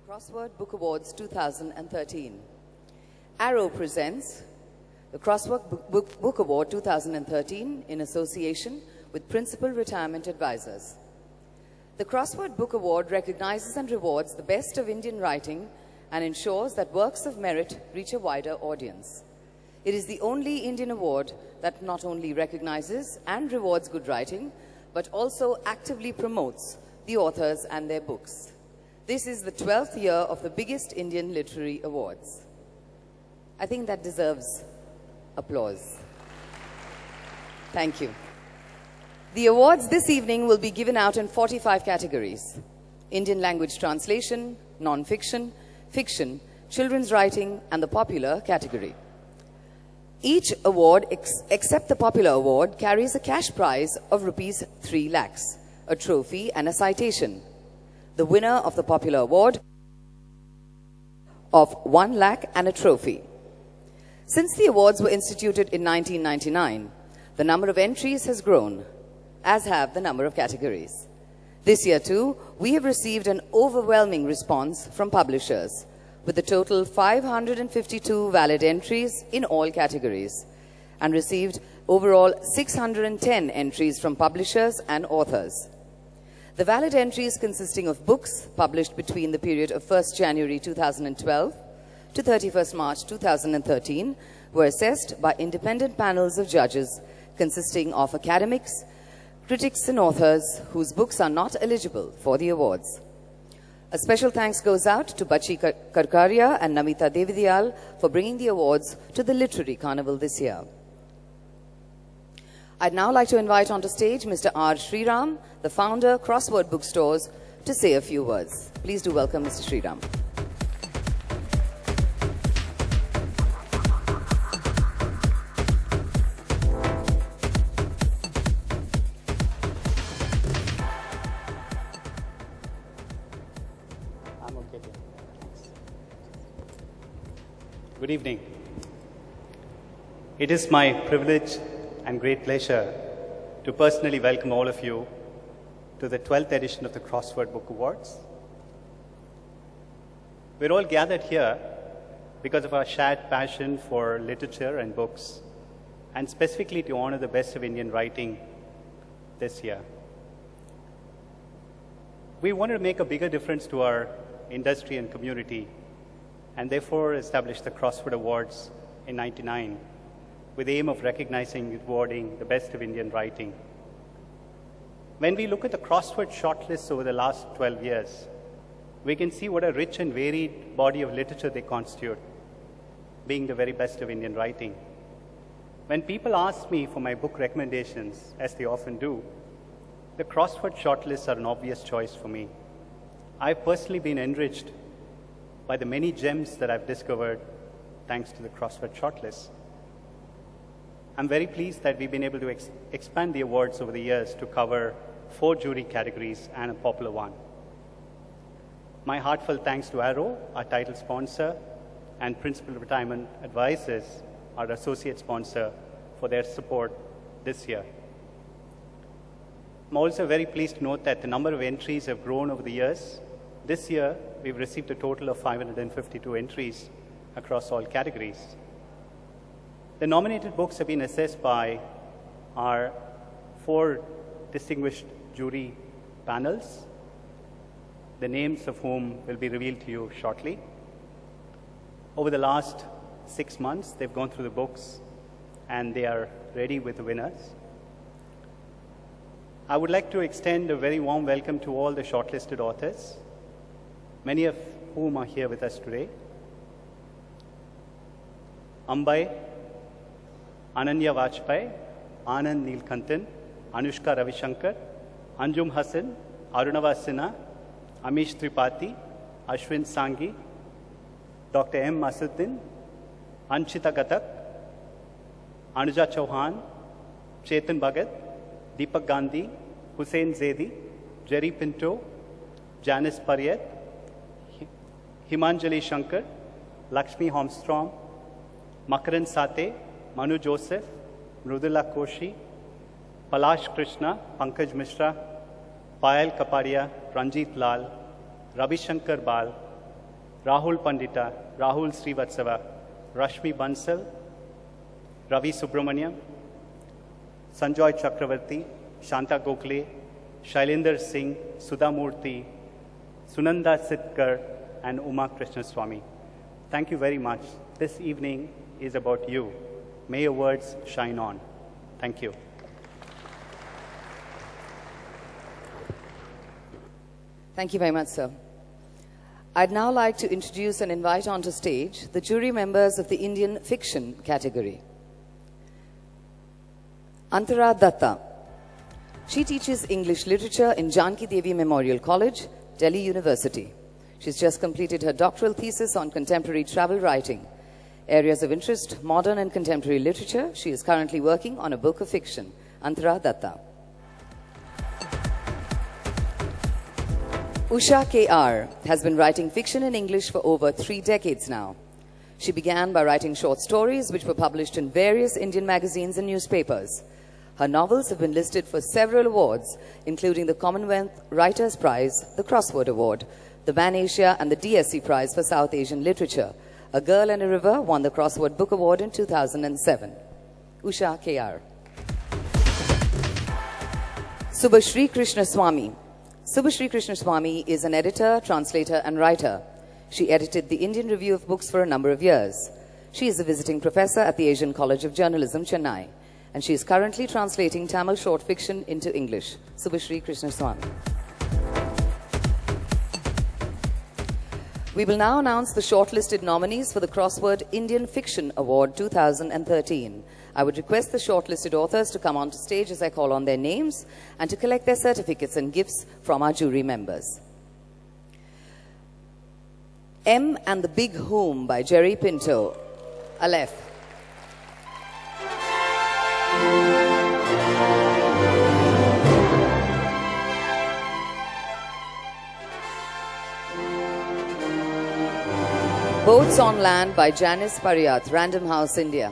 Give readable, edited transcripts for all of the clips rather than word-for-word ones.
Crossword Book Awards 2013. Arrow presents the Crossword Book Award 2013 in association with Principal Retirement Advisors. The Crossword Book Award recognizes and rewards the best of Indian writing and ensures that works of merit reach a wider audience. It is the only Indian award that not only recognizes and rewards good writing, but also actively promotes the authors and their books. This is the 12th year of the biggest Indian literary awards. I think that deserves applause. Thank you. The awards this evening will be given out in 45 categories: Indian language translation, non-fiction, fiction, children's writing, and the popular category. Each award, except the popular award, carries a cash prize of rupees 3 lakhs, a trophy and a citation. The winner of the popular award of 1 lakh and a trophy. Since the awards were instituted in 1999, the number of entries has grown, as have the number of categories. This year too, we have received an overwhelming response from publishers, with a total 552 valid entries in all categories, and received overall 610 entries from publishers and authors. The valid entries consisting of books published between the period of 1st January 2012 to 31st March 2013 were assessed by independent panels of judges consisting of academics, critics and authors whose books are not eligible for the awards. A special thanks goes out to Bachi Karkaria and Namita Devidiyal for bringing the awards to the Literary Carnival this year. I'd now like to invite onto stage Mr. R. Sriram, the founder, Crossword Bookstores, to say a few words. Please do welcome Mr. Sriram. I'm okay. Good evening. It is my privilege and great pleasure to personally welcome all of you to the 12th edition of the Crossword Book Awards. We're all gathered here because of our shared passion for literature and books, and specifically to honor the best of Indian writing this year. We wanted to make a bigger difference to our industry and community, and therefore established the Crossword Awards in '99 with the aim of recognizing and rewarding the best of Indian writing. When we look at the crossword shortlists over the last 12 years, we can see what a rich and varied body of literature they constitute, being the very best of Indian writing. When people ask me for my book recommendations, as they often do, the crossword shortlists are an obvious choice for me. I've personally been enriched by the many gems that I've discovered thanks to the crossword shortlists. I'm very pleased that we've been able to expand the awards over the years to cover 4 jury categories and a popular one. My heartfelt thanks to Arrow, our title sponsor, and Principal Retirement Advisors, our associate sponsor, for their support this year. I'm also very pleased to note that the number of entries have grown over the years. This year, we've received a total of 552 entries across all categories. The nominated books have been assessed by our 4 distinguished jury panels, the names of whom will be revealed to you shortly. Over the last 6 months, they've gone through the books and they are ready with the winners. I would like to extend a very warm welcome to all the shortlisted authors, many of whom are here with us today. Ambai, Ananya Vajpayee, Anand Neelkantan, Anushka Ravishankar, Anjum Hassan, Arunava Sinha, Amish Tripathi, Ashwin Sanghi, Dr. M. Masuddin, Anchita Gatak, Anuja Chauhan, Chetan Bhagat, Deepak Gandhi, Hussein Zaidi, Jerry Pinto, Janice Pariyat, Himanjali Shankar, Lakshmi Holmstrom, Makaran Sate, Manu Joseph, Mrudula Koshi, Palash Krishna, Pankaj Mishra, Payal Kapadia, Ranjit Lal, Ravi Shankar Bal, Rahul Pandita, Rahul Srivatsava, Rashmi Bansal, Ravi Subramaniam, Sanjoy Chakravarti, Shanta Gokhale, Shailendra Singh, Sudha Murthy, Sunanda Sitkar, and Uma Krishna Swami. Thank you very much. This evening is about you. May your words shine on. Thank you. Thank you very much, sir. I'd now like to introduce and invite onto stage the jury members of the Indian fiction category. Antara Datta. She teaches English literature in Janki Devi Memorial College, Delhi University. She's just completed her doctoral thesis on contemporary travel writing. Areas of interest, modern and contemporary literature. She is currently working on a book of fiction. Antara Datta. Usha K.R. has been writing fiction in English for over 3 decades now. She began by writing short stories which were published in various Indian magazines and newspapers. Her novels have been listed for several awards, including the Commonwealth Writers' Prize, the Crossword Award, the Ban Asia and the DSC Prize for South Asian Literature. A Girl and a River won the Crossword Book Award in 2007. Usha K.R. Subhashri Krishna Swami. Subhashri Krishna Swami is an editor, translator and writer. She edited the Indian Review of Books for a number of years. She is a visiting professor at the Asian College of Journalism, Chennai. And she is currently translating Tamil short fiction into English. Subhashri Krishna Swami. We will now announce the shortlisted nominees for the Crossword Indian Fiction Award 2013. I would request the shortlisted authors to come onto stage as I call on their names and to collect their certificates and gifts from our jury members. M and the Big Whom by Jerry Pinto. Aleph. Boats on Land by Janice Pariat, Random House, India.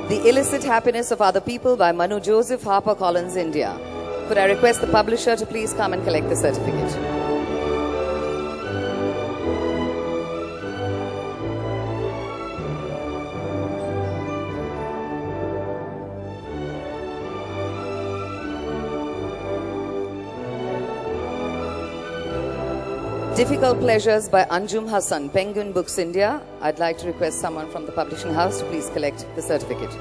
The Illicit Happiness of Other People by Manu Joseph, HarperCollins, India. Could I request the publisher to please come and collect the certificate? Difficult Pleasures by Anjum Hassan, Penguin Books, India. I'd like to request someone from the publishing house to please collect the certificate.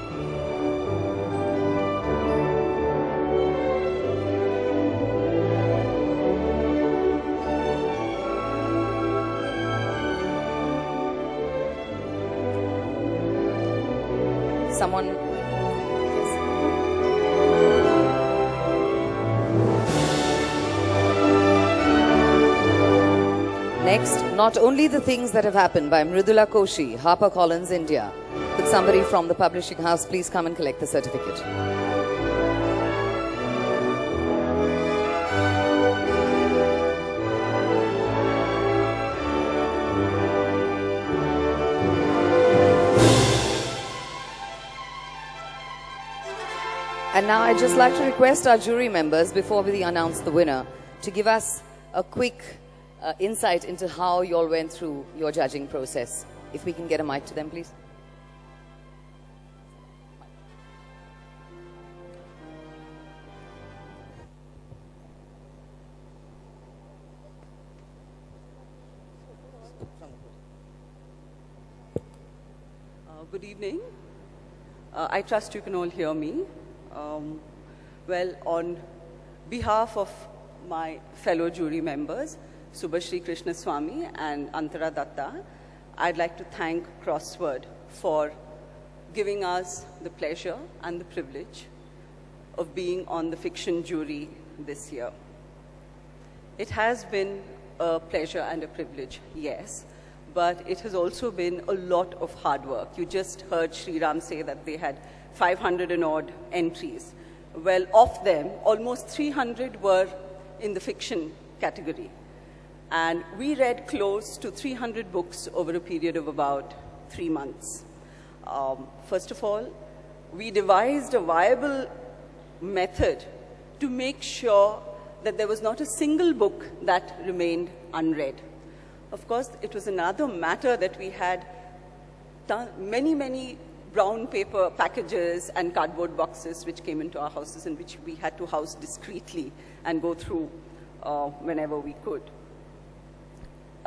Someone... Next, Not Only the Things That Have Happened by Mridula Koshi, HarperCollins, India. Could somebody from the publishing house please come and collect the certificate? And now I'd just like to request our jury members, before we announce the winner, to give us a quick insight into how you all went through your judging process. If we can get a mic to them, please. Good evening. I trust you can all hear me. Well, on behalf of my fellow jury members, Subhashri Krishna Swami and Antara Datta, I'd like to thank Crossword for giving us the pleasure and the privilege of being on the fiction jury this year. It has been a pleasure and a privilege, yes, but it has also been a lot of hard work. You just heard Sriram say that they had 500 and odd entries. Well, of them, almost 300 were in the fiction category. And we read close to 300 books over a period of about 3 months. First of all, we devised a viable method to make sure that there was not a single book that remained unread. Of course, it was another matter that we had done many brown paper packages and cardboard boxes which came into our houses and which we had to house discreetly and go through whenever we could.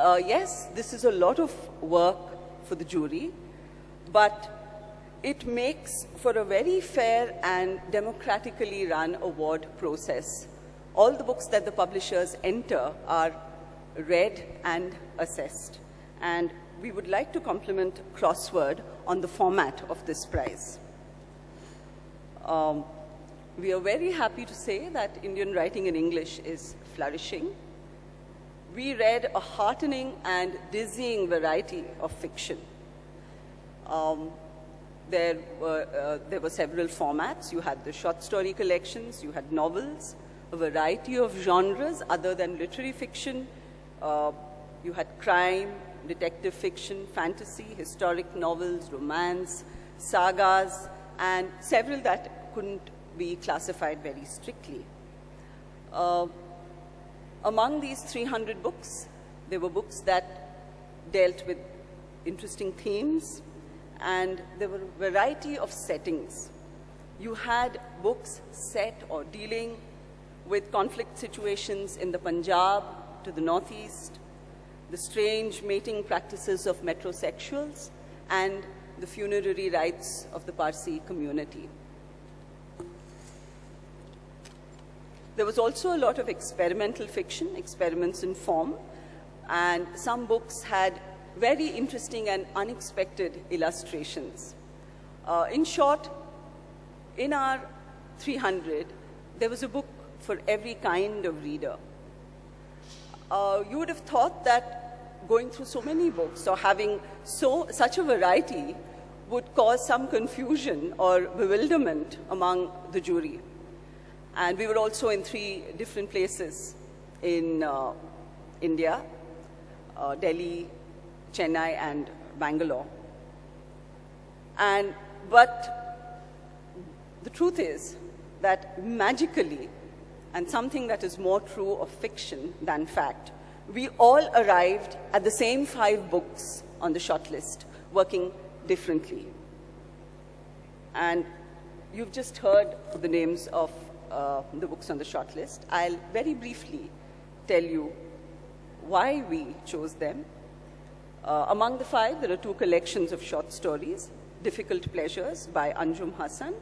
Yes, this is a lot of work for the jury, but it makes for a very fair and democratically run award process. All the books that the publishers enter are read and assessed. And we would like to compliment Crossword on the format of this prize. We are very happy to say that Indian writing in English is flourishing. We read a heartening and dizzying variety of fiction. There were several formats. You had the short story collections, you had novels, a variety of genres other than literary fiction. You had crime, detective fiction, fantasy, historic novels, romance, sagas, and several that couldn't be classified very strictly. Among these 300 books, there were books that dealt with interesting themes, and there were a variety of settings. You had books set or dealing with conflict situations in the Punjab to the northeast, the strange mating practices of metrosexuals, and the funerary rites of the Parsi community. There was also a lot of experimental fiction, experiments in form, and some books had very interesting and unexpected illustrations. In short, in our 300, there was a book for every kind of reader. You would have thought that going through so many books or having such a variety would cause some confusion or bewilderment among the jury. And we were also in 3 different places in India, Delhi, Chennai, and Bangalore. But the truth is that magically, and something that is more true of fiction than fact, we all arrived at the same 5 books on the shortlist, working differently. And you've just heard the names of the books on the shortlist. I'll very briefly tell you why we chose them. Among the 5, there are 2 collections of short stories, Difficult Pleasures by Anjum Hassan,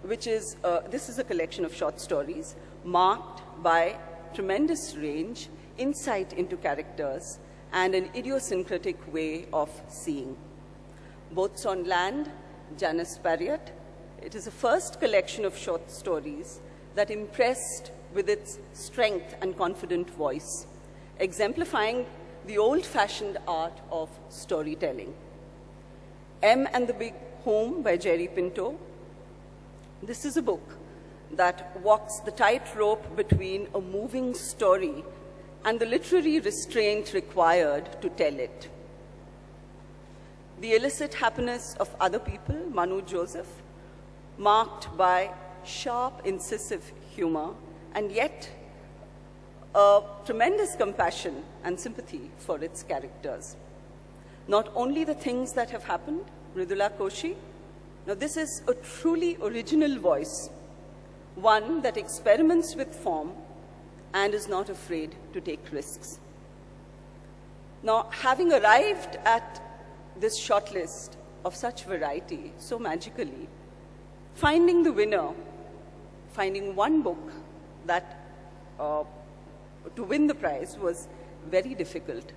this is a collection of short stories marked by tremendous range, insight into characters, and an idiosyncratic way of seeing. Boats on Land, Janice Parriott. It is the first collection of short stories that impressed with its strength and confident voice, exemplifying the old-fashioned art of storytelling. M and the Big Home by Jerry Pinto. This is a book that walks the tightrope between a moving story and the literary restraint required to tell it. The Illicit Happiness of Other People, Manu Joseph, marked by sharp, incisive humor and yet a tremendous compassion and sympathy for its characters. Not only the things that have happened, Mridula Koshi. Now this is a truly original voice, one that experiments with form and is not afraid to take risks. Now, having arrived at this shortlist of such variety so magically, finding the winner, finding one book that to win the prize was very difficult.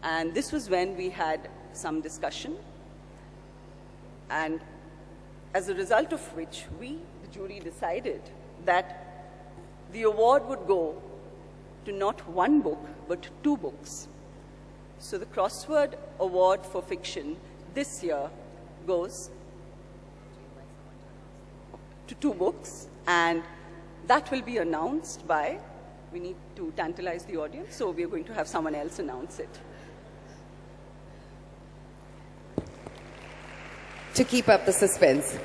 And this was when we had some discussion, and as a result of which we, the jury, decided that the award would go to not one book, but 2 books. So the Crossword Award for Fiction this year goes to 2 books, and that will be announced by, we need to tantalize the audience, so we are going to have someone else announce it. To keep up the suspense,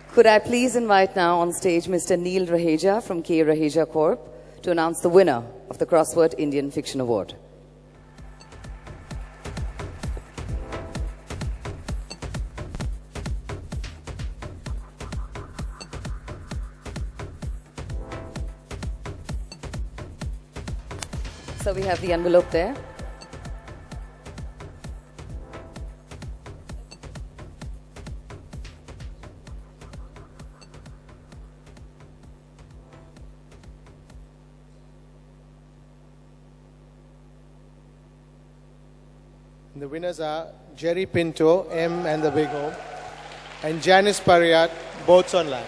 could I please invite now on stage Mr. Neil Raheja from K. Raheja Corp. To announce the winner of the Crossword Indian Fiction Award. So we have the envelope there. The winners are Jerry Pinto, M and the Big O, and Janice Pariat, both online.